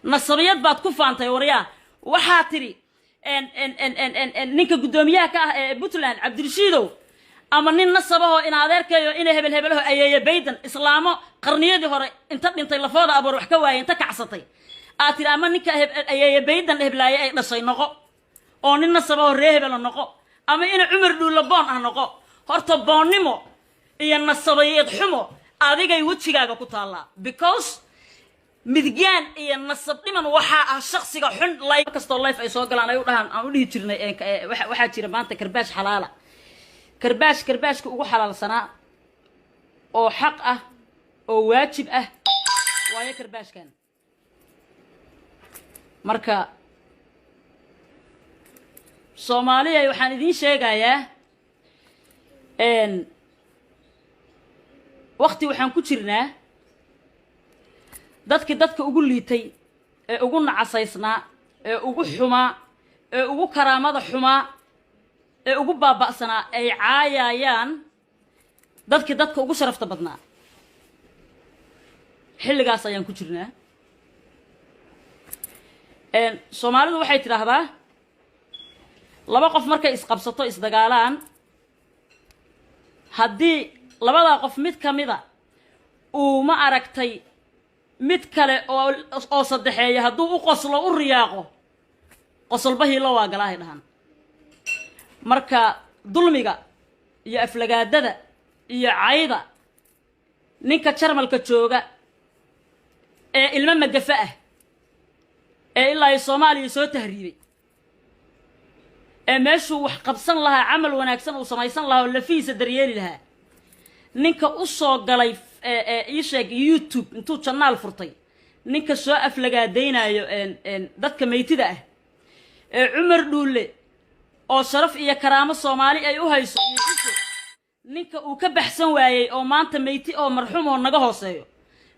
nasabiyad baad ku faantay waryaa waxaa tiri ninka gudoomiyaha ka ah ee Puntland Cabdirashiidow ama nin nasabaho in adeerkayo in hebel hebelaho ayeeye baydan islaamo qarniyadii hore inta dhintay lafooda abar wax ka waayay inta kacsatay aad tiri ama ninka ayeeye baydan heblaaye ay dhashay noqo oo nin nasabaho ree hebel noqo ama in Cumar Dhuulle boon ah noqo horta boonnimo iyo nasabayad xumo adigay wajigaaga ku taala because midgaan iyo nasab dhiman waxa shakhsiga xun live kasto live ay soo galaan ay u dhahan aan u dhihi jirnay waxa jira maanta karbaash xalaala karbaashka ugu xalaalsanaa oo xaq ah oo waajib ah waayo karbaashkan marka Soomaaliya waxaan idin sheegayaa waqti waxaan ku jirnaa dadka ugu liitay ee ugu nacasaysnaa ee ugu xumaa ee ugu karaamada xumaa ee ugu baaba'sanaa ay caayayaan dadka ugu sharafta badnaa xilligaas ayaan ku jirnaa Soomaalidu waxay tiraahdaa laba qof markay isqabsato isdagaalaan haddii labada qof mid kamida uu ma aragtay mid kale oo saddexeeya hadduu u qoslo u riyaaqo qosolbahii la waa galaahay dhahan marka dulmiga iyo aflagaadada iyo cayda ninka jarmalka jooga ee ilmo magafa ah ee ilaa Soomaaliya soo tahriibay ee meeshuu wax qabsan lahaa camal wanaagsan uu samaysan lahaa lafiisa daryeeli lahaa ninka u soo galay ii sheeg YouTube intuu channel furtay ninka soo aflagaadeynayo dadka meeytida ah ee Cumar Dhuulle oo sharaf iyo karaamo Soomaali ay u hayso ninka uu ka baxsan waayay oo maanta meeyti oo marxuum oo naga hooseeyo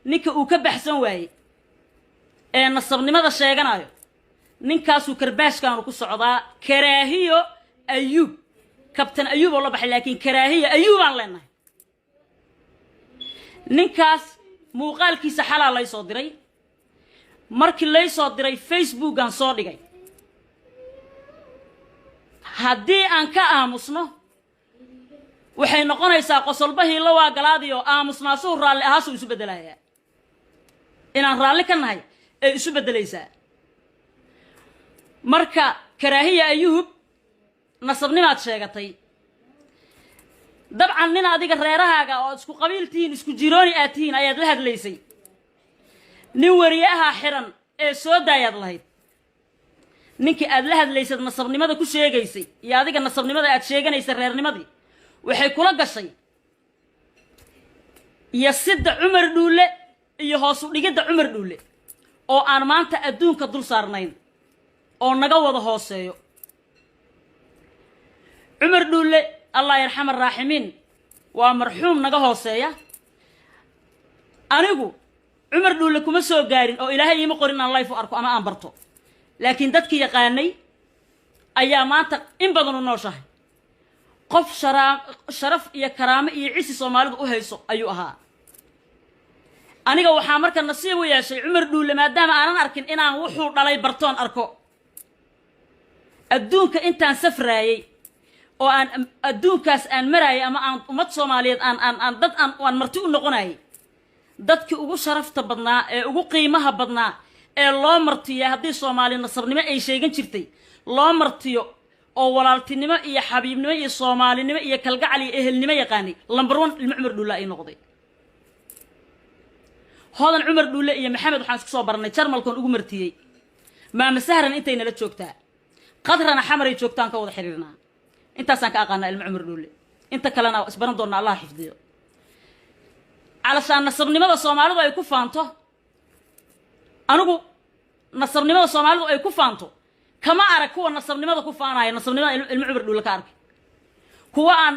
ninka uu ka baxsan waayay ee nasabnimada sheeganayo ninkaasuu karbaashkan ku socdaa karaahiyo ayub kabtan ayub oo la baxay laakiin karaahiyo ayub aan leenahay ninkaas muuqaalkiisa xalaa lay soo diray markii lay soo diray Facebook aan soo dhigay haddii aan ka aamusno waxay noqonaysaa qosolbahii la waa galaadiyo aamusnaasuu raalli ahaasuu isu bedelayaa inaan raalli ka nahay ee isu bedelaysaa marka karaahiya ayub nasabnimaad sheegatay dabcan nin adiga reerahaaga oo isku qabiiltiin isku jirooni aatiin ayaad la hadlaysay nin wariyaha xiran ee soo daayad lahayd ninkii aad la hadlaysad nasabnimada ku sheegaysay iyo adiga nasabnimada aad sheeganaysa reernimadii waxay kula gashay iyo sida Cumar Dhuulle iyo hoos u dhigida Cumar Dhuulle oo aan maanta adduunka dul saarnayn oo naga wada hooseeyo Cumar Dhuulle Allah yarxam arraaximiin waa marxuum naga hooseeya anigu Cumar Dhuulle kuma soo gaarin oo Ilaahay ima qorin aan live u arko ama aan barto laakiin dadkii yaqaanay ayaa maanta in badan u nooshahay qof sharaf iyo karaamo iyo cisi Soomaalidu u hayso ayuu ahaa aniga waxaa marka nasiib u yeeshay Cumar Dhuulle maadaama aanan arkin inaan wuxuu dhalay bartoon arko adduunka intaan safraayay oo aan adduunkaas aan maraayay ama aan ummad Soomaaliyeed aan dad aan marti u noqonayay dadkii ugu sharafta badnaa ee ugu qiimaha badnaa ee loo martiyo haddii Soomaali nasabnimo ay sheegan jirtay loo martiyo oo walaaltinimo iyo xabiibnimo iyo Soomaalinimo iyo kalgacal iyo ehelnimo yaqaanay lambar 1 ilmo Cumar Dhuulle ay noqday هذا عمر دوله يا محمد وحنا سكسو برنay jarmalkan ugu martiyay maama sahran intay nala joogtaa qadrana xamaray joogtaan ka wada xiriirnaa intaasaan ka aqaana ilmo Cumar Dhuulle inta kalena isbaran doona Allah xifdiyo علشان nasabnimada Soomaalidu ay ku faanto anigu nasabnimada Soomaalidu ay ku faanto kama arag kuwa nasabnimada ku faanaya nasabnimada ilmo Cumar Dhuulle ka arkay kuwa aan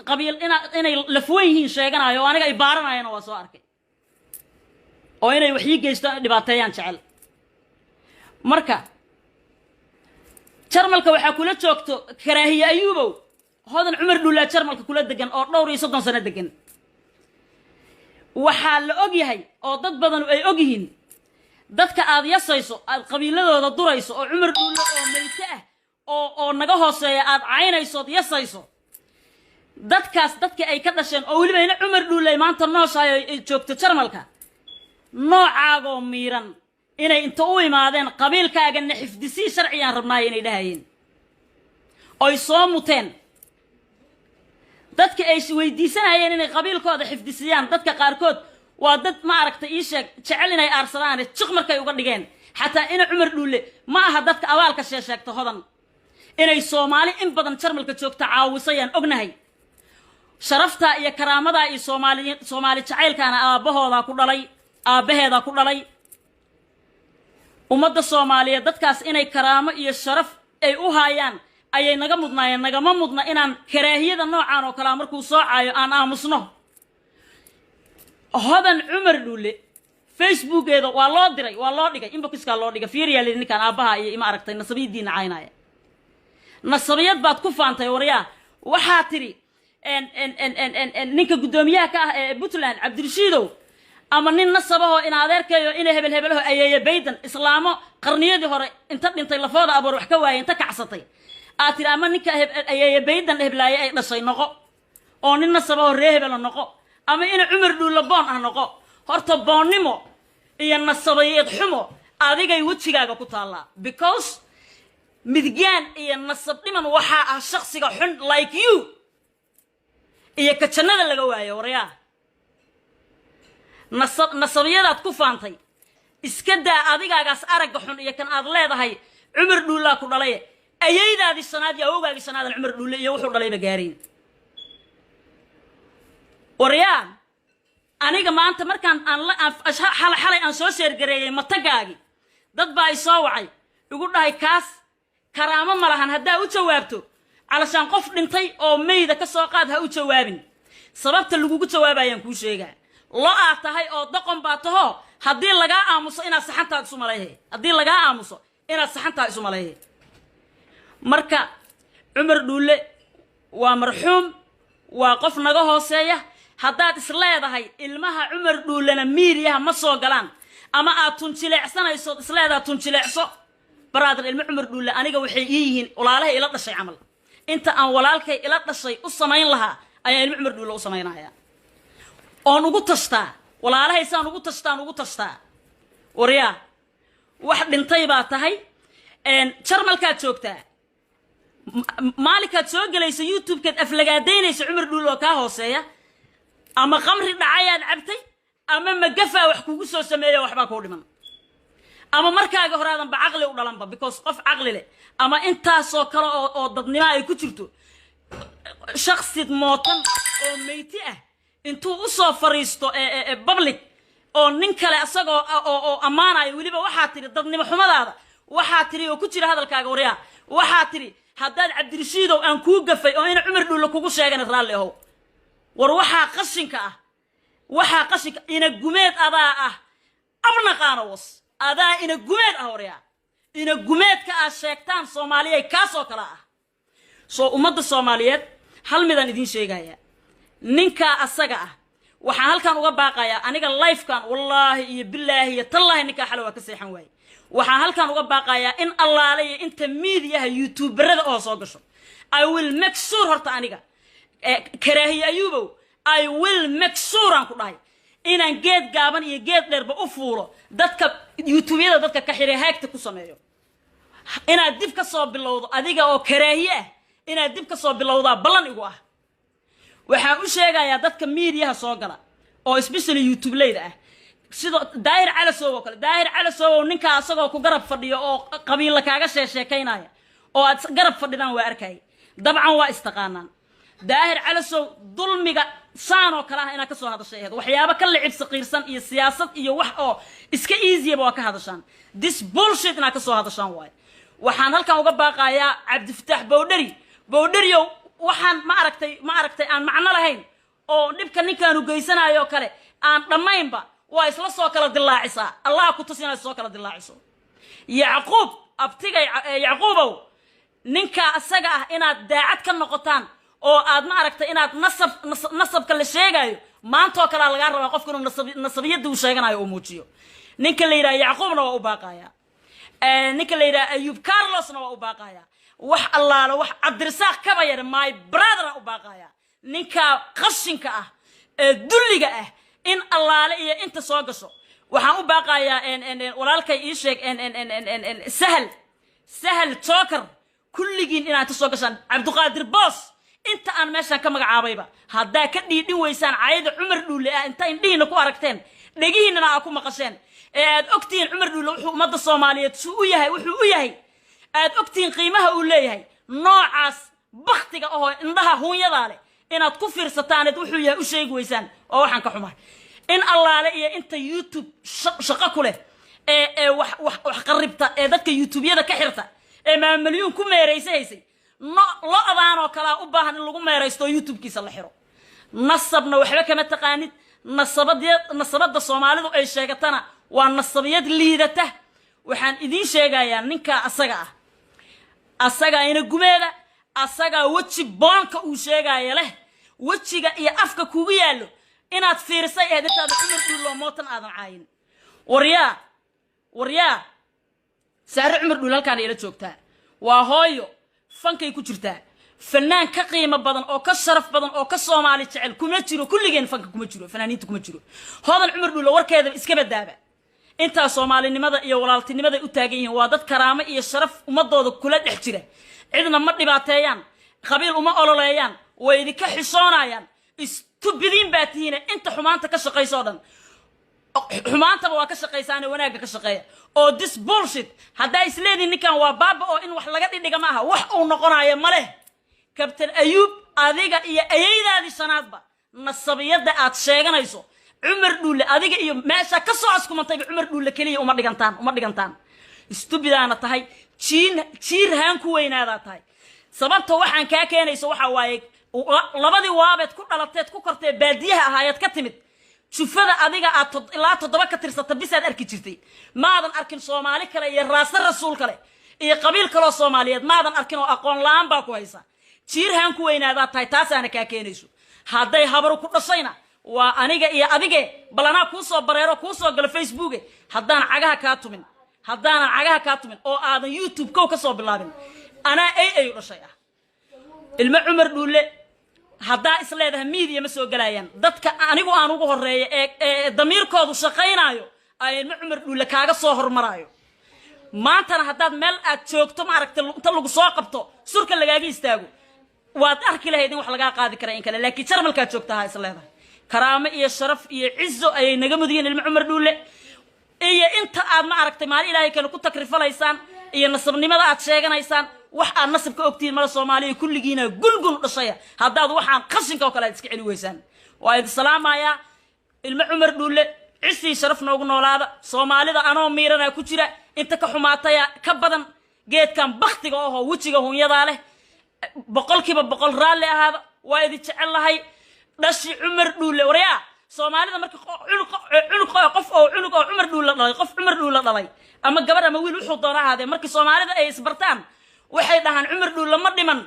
qabiil inay lafweyn yihiin sheeganayo aniga ay baaranayaan waa soo arkay oo inay wax ii geysto dhibaateeyaan jecel marka jarmalka waxa kula joogto karaahiya ayuubow hodan Cumar Dhuulle jarmalka kula degan oo dhowr iyo 30 sano degan waxa la og yahay oo dad badan ay og yihiin dadka aad yasayso aad qabiiladooda durayso oo cumar dhuulle oo meyti ah oo naga hooseeya aad caynayso yasayso dadkaas dadka ay ka dhasheen oo waliba ina cumar dhuulle maanta nooshahay ay joogto jarmalka noocaago miiran inay inta u imaadeen qabiilkaaga xifdisii sharciyan rabnaay inay dhahayeen oy soo muteen dadka ay weydiisanayeen inay qabiilkooda xifdisiyaan dadka qaarkood waa dad ma aragtay ii sheeg jecel inay aarsadaan jiq markay uga dhigeen xataa ina cumar dhuulle ma aha dadka abaalka sheegta hodan inay Soomaali in badan jarmalka joogta caawisayaan ognahay sharafta iyo karaamada iyo Soomaali jacaylkaana aabaheeda ku dhalay ummadda Soomaaliyeed dadkaas inay karaamo iyo sharaf ay u haayaan ayay naga mudnaayeen nagama mudna inaan karaahiyada noocan oo kala markuu soo caayo aan aamusno hodan cumar dhuulle facebookeeda waa loo dhigay inboxka loo dhigay fiiriyaal ninkan aabaha iyo ima aragtay nasabiyadiina caynaya nasabiyad baad ku faantay waryaa waxaa tiri ninka gudoomiyaha ka ah ee Puntland Cabdirashiidow ama nin nasabaho in adeerkayo in hebelaho ayeeyo baydan islaamo qarniyadii hore inta dhintay lafooda abar wax ka waayay inta kacsatay aad tiri ama ninka ayeeyo baydan heblaayay ay dhashay noqo oo nin nasabaho reehebel noqo ama in cumar dhuulle boon ah noqo horta boonnimo iyo nasabayeed xumo adigay wajigaaga ku taala because midgaan iyo nasab dhiman waxa ah shakhsiga xun like you iyo ka jannada laga waayo waryaa nasabiyadaad ku faantay iska daa adigaagaas aragga xun iyo kan aad leedahay cumar dhuulle ku dhalay ayaydaadi sanaad yaa ogaagi sanaadan cumar dhuulle iyo wuxuu dhalayba gaareen waryaa aniga maanta markaan xalay aan soo sheergareeyay matagaagi dad baa ay soo wacay igu dhahay kaas karaamo ma lahan haddaa u jawaabto calashaan qof dhintay oo meyda ka soo qaad ha u jawaabin sababta lagugu jawaabayaan kuu sheegaa lo aad tahay oo doqon baa taho haddii lagaa aamuso inaad saxantaad isu maleehe marka cumar dhuulle waa marxuum waa qof naga hooseeya haddaad isleedahay ilmaha cumar dhuullena miiriyaha ma soo galaan ama aad tunjileecsanayso isleedahay tunjileecso brother ilmo cumar dhuulle aniga waxay yihiin walaalahay ila dhashay camal inta aan walaalkay ila dhashay u samayn lahaa ayaa ilmo cumar dhuulle u samaynaya oon ugu tashtaa walaalahay saan ugu tashtaa waryaa wax dhintay baa tahay jarmalkaad joogtaa maalinkaad soo gelayso youtube-keed aflagaadaynaysa cumar dhuulle oo kaa hooseeya ama qamri dhacayaad cabtay ama magafaa wax kugu soo sameeyo waxbaa kuu dhiman ama markaaga horaadan ba caqli u dhalanba because qof caqli leh ama intaasoo kale oo dadnimo ay ku jirto shakhsid mootan oo meyti ah intuu u soo fariisto public oo nin kale asagoo oo ammaanayo weliba waxaa tiri dadnimo xumadaada waxaa tiri oo ku jira hadalkaaga waryaa waxaa tiri haddaad Cabdirashiidow aan kuu gafay oo ina cumar dhuulle kugu sheegan raalli ahow war waxaa qashinka ina gumeed adaa ah abna qaanawas adaa ina gumeed ah waryaa ina gumeedka aad sheegtaan Soomaaliyeed kaasoo kala ah soo ummadda Soomaaliyeed hal midaan idin sheegaya ninka asaga ah waxaan halkan uga baaqayaa aniga live-kan wallahi iyo billahi iyo tallahi ninka xal waa ka seexan waay waxaan halkan uga baaqayaa in allaale inta meediyaha youtuberada oo soo gasho I will make sure horta aniga karaahiye ayuubow I will make sure aan ku dhahay inaan geed gaaban iyo geed dheerba u fuulo dadka youtubeyada dadka ka xiray haagta ku sameeyo inaad dib ka soo bilowdo adiga oo karaahiye ah inaad dib ka soo bilowdaa ballan igu ah waxaan u sheegayaa dadka meediyaha soo gala oo especially youtube-leyda ah sidoo daahir calasow ninka asagoo ku garab fadhiyo oo qabiil kaaga sheekaynaya oo aad garab fadhidaan waa arkay dabcan waa istaqaanaan daahir calasow dulmiga saano kala ina ka soo hadashay waxyaabo ka lacib saqiirsan iyo siyaasad iyo wax oo iska easy waa ka hadashaan this bullshit ina ka soo hadashaan waay waxaan halkan uga baaqayaa Cabdifataax Bowdhariyow waxaan ma aragtay aan macno lahayn oo dhibka ninkaanu geysanayo kale aan dhamaynba waa isla soo kala dilaacisaa Allah ku tusina soo kala dilaaciso Yacquub abtigay Yacquubow ninka asaga ah inaad daacad ka noqotaan oo aad ma aragtay inaad nasabka la sheegayo maanta oo kala laga rabaa qofku inuu nasabiyada uu sheeganayo oo muujiyo ninka la yiraahdo yacquubna waa u baaqaya ninka la yiraahdo ayub carlosna waa u baaqaya wax allaala wax cabdirasaaq kabayar my brother u baaqaya ninka qashinka ah dulliga ah in allaala iyo inta soo gasho waxaan u baaqayaa walaalkay ii sheeg sahal joker kulligiin inaad soo gashaan cabduqaadir boos inta aan meeshan ka magacaabayba haddaa ka dhiidhin weysaan caayada cumar dhuule ah inta indhihiina ku aragteen dhegihiinana aa ku maqasheen aad ogtihiin cumar dhuule wuxuu ummadda soomaaliyeed wuxuu u yahay aad ogtihiin qiimaha uu leeyahay noocaas baktiga oo indhaha huunyadaa leh inaad ku fiirsataan wuxuu yahay u sheegi weysaan oo waxaan ka xumaa in allaale iyo inta youtube shaqo ku leh wax qaribta dadka youtube-yada ka xirta maamuliyuun ku meeraysaysay lo adaan oo kala u baahan in lagu meeraysto youtube-kiisa la xiro nasabna waxba kama taqaanid nasabada Soomaalidu ay sheegatana waa nasabiyad liidata waxaan idin sheegayaa ninka asaga ina gumeeda asaga waji boonka uu sheegaya leh wajiga iyo afka kugu yaalo inaad fiirsay eeditaada cumar dhuulo mootan aadan caayin waryaa saare cumar dhuul halkaan ila joogtaa waa hooyo fankay ku jirtaa fanaan ka qiimo badan oo ka sharaf badan oo ka Soomaali jecel kuma jiro kulligeen fanka kuma jiro fanaaniinta kuma jiro hoodan cumar dhuul warkeeda iska badaaba inta Soomaalinimada iyo walaaltinimada u taagan yihiin waa dad karaamo iyo sharaf ummadooda kula dhex jira cidna ma dhibaateeyaan qabiil uma ololeeyaan way idinka xishoonayaan istubidiin baatihiin inta xumaanta ka shaqeyso dhan xumaanta waa ka shaqeysaan wanaaga ka shaqeeya oo this bullshit hadda isleedin ninkan waa baaba oo in wax laga dhidhiga ma aha wax uu noqonayo male kabtan ayub adiga iyo ayaydaadi sanaadba nasabiyada aad sheeganayso cumar dhuule adiga iyo meesha ka soo askumantay cumar dhuule kaliya uma dhigantaan istubidaana tahay jiir haan ku weynaada tahay sababta waxaan ka keenayso waxa waaye labadii waabeed ku dhalateed ku kortay baadiyaha ahaayad ka timid shufada adiga aad ilaa 7 ka tirsata bisaad arki jirtay maadan arkin Soomaali kale iyo raasar rasuul kale iyo qabiil kale Soomaaliyeed maadan arkin oo aqoon laan baa ku haysa jiirhan ku weynaada tahay taasaana ka keenayso haday habar ku dhashayna waa aniga iyo adige balana ku soo bareero ku soo gal Facebook hadaan cagaha ka tumin oo aadan YouTube ka soo bilaabin ana ay dhashay ilma cumar dhuule hadda isleedahay media ma soo galayaan dadka anigu aan ugu horeeyo ee damiirkoodu shaqeynaayo ay ilma cumar dhuule kaaga soo hormarayo maantana haddaad meel aad joogto ma aragtay inta lagu soo qabto surka lagaaga istaago waad arki lahayd in wax laga qaadi kara in kale laakiin jarmalka joogtaha isleedahay karaamo iyo sharaf iyo cizo ay naga mudiyeen ilma cumar dhuule iyo inta aad ma aragtay maal ilaahay kale ku takrifalaysaan iyo nasabnimada aad sheeganaysaan wax aan nasabka ogtiin mala Soomaaliya kulligiina gulgul dhashaya haddaad waxaan qashinka oo kale iska celi weysaan waa idin salaamaya ilma cumar dhuule cisi sharaf noogu noolaada Soomaalida anoo miirana ku jira inta ka xumaataya ka badan geedkan baktiga oo wajiga hunyada leh boqolkiiba boqol raali ahaada waa idin jecelahay dhashi cumar dhuule waryaa Soomaalida markii qof oo cumar dhuule dhalay ama gabar ama wiil wuxuu doona ahaade markii Soomaalida ay isbartaan waxay dhahan cumar dhuule ma dhiman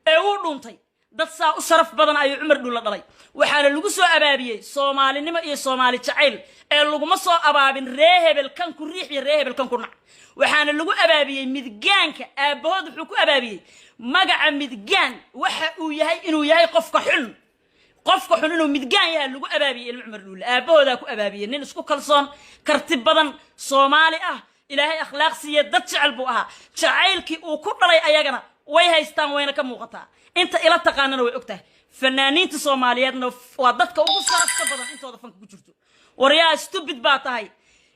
ee uu dhuntay dad saa u sharaf badan ayuu cumar dhuule dhalay waxaana lagu soo abaabiyay Soomaalinimo iyo Soomaali jacayl ee lagu ma soo abaabin reehebel kan ku riix iyo reehebel kan ku nac waxaana lagu abaabiyay midgaanka aabahood wuxuu ku abaabiyay magaca midgaan waxa uu yahay inuu yahay qofka xun inuu midgaan yahay lagu abaabiyay ilma cumar dhuule aabahooda ku abaabiyay nin isku kalsoon karti badan Soomaali ah ilaahay akhlaaq siiye dad jecel buu ahaa jacaylkii uu ku dhalay ayagana way haystaan wayna ka muuqataa inta ila taqaanana way ogtahay fanaaniinta Soomaaliyeedna waa dadka ugu sarafka badan intooda fanka ku jirto waryaa stupid baa tahay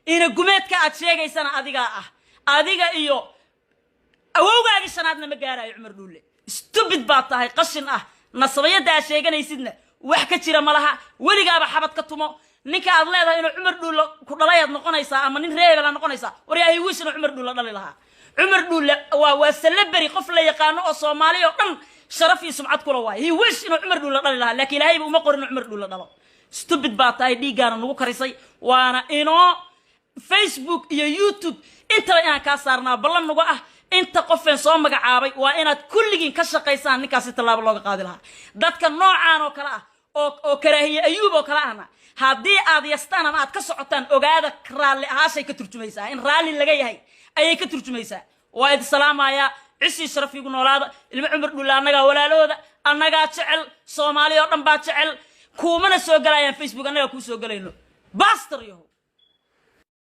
ina gumeedka aad sheegaysana adiga iyo awowgaagi shanaadna ma gaarayo cumar dhuule stupid baa tahay qashin nasabiyada sheeganaysidna wax ka jira malaha waligaaba xabad ka tumo ninka aad leedahay inuu cumar dhuule ku dhalayaad noqonaysaa ama nin reebel aan noqonaysaa waryahay wiishna cumar dhuule dhali lahaa cumar dhuule waa celebrity qof la yaqaan oo Soomaali oo dhan sharaf iyo sumcad kula waay he wish inuu cumar dhuule dhali lahaa laakiin ilaahay uma qorin cumar dhuule dhalo stupid baa tahay dhiigaana nagu karisay waana inoo Facebook iyo YouTube inta inaan ka saarnaa ballan nagu inta qofeen soo magacaabay waa inaad kulligiin ka shaqeysaan ninkaas talaabo looga qaadi lahaa dadka noocaan oo kala oo karaahiye ayuub oo kala ahna haddii aad yastaan ama aad ka socotaan ogaada raalli ahaashay ka turjumaysaa in raalli laga yahay ayay ka turjumaysaa waa id salaamaya cisi sharaf igu noolaada ilmo cumar dhulla annagaa walaalooda annagaa jecel soomaali oo dhan baa jecel kuumana soo galayaan facebook annagaa kuu soo galayno baster yahow